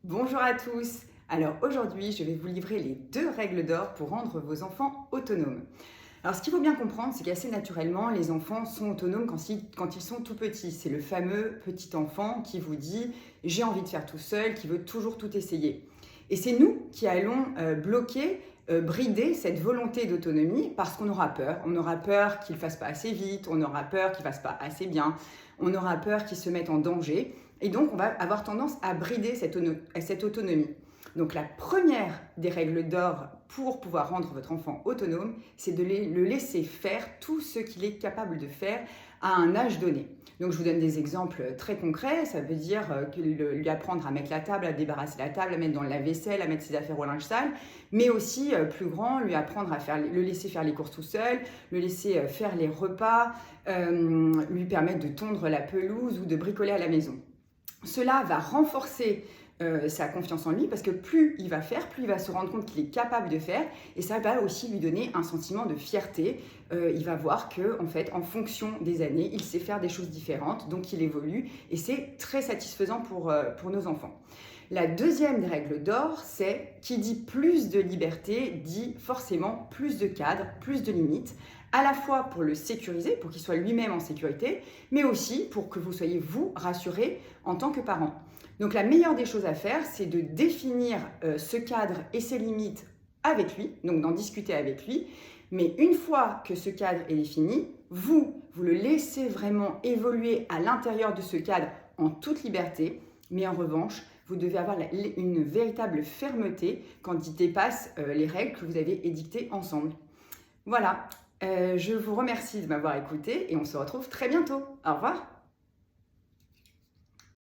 Bonjour à tous. Alors aujourd'hui, je vais vous livrer les 2 règles d'or pour rendre vos enfants autonomes. Alors ce qu'il faut bien comprendre, c'est qu'assez naturellement, les enfants sont autonomes quand ils sont tout petits. C'est le fameux petit enfant qui vous dit j'ai envie de faire tout seul, qui veut toujours tout essayer. Et c'est nous qui allons bloquer, brider cette volonté d'autonomie parce qu'on aura peur. On aura peur qu'il ne fasse pas assez vite, on aura peur qu'il ne fasse pas assez bien, on aura peur qu'il se mette en danger. Et donc, on va avoir tendance à brider cette autonomie. Donc, la première des règles d'or pour pouvoir rendre votre enfant autonome, c'est de le laisser faire tout ce qu'il est capable de faire à un âge donné. Donc, je vous donne des exemples très concrets. Ça veut dire lui apprendre à mettre la table, à débarrasser la table, à mettre dans le lave-vaisselle, à mettre ses affaires au linge sale, mais aussi plus grand, lui apprendre à le laisser faire les courses tout seul, le laisser faire les repas, lui permettre de tondre la pelouse ou de bricoler à la maison. Cela va renforcer sa confiance en lui parce que plus il va faire, plus il va se rendre compte qu'il est capable de faire et ça va aussi lui donner un sentiment de fierté. Il va voir que, en fait, en fonction des années, il sait faire des choses différentes, donc il évolue et c'est très satisfaisant pour nos enfants. La deuxième des règles d'or, c'est qui dit plus de liberté dit forcément plus de cadres, plus de limites, à la fois pour le sécuriser, pour qu'il soit lui-même en sécurité, mais aussi pour que vous soyez, vous, rassurés en tant que parent. Donc la meilleure des choses à faire, c'est de définir ce cadre et ses limites avec lui, donc d'en discuter avec lui. Mais une fois que ce cadre est défini, vous le laissez vraiment évoluer à l'intérieur de ce cadre en toute liberté. Mais en revanche, vous devez avoir une véritable fermeté quand il dépasse les règles que vous avez édictées ensemble. Voilà, je vous remercie de m'avoir écouté et on se retrouve très bientôt. Au revoir.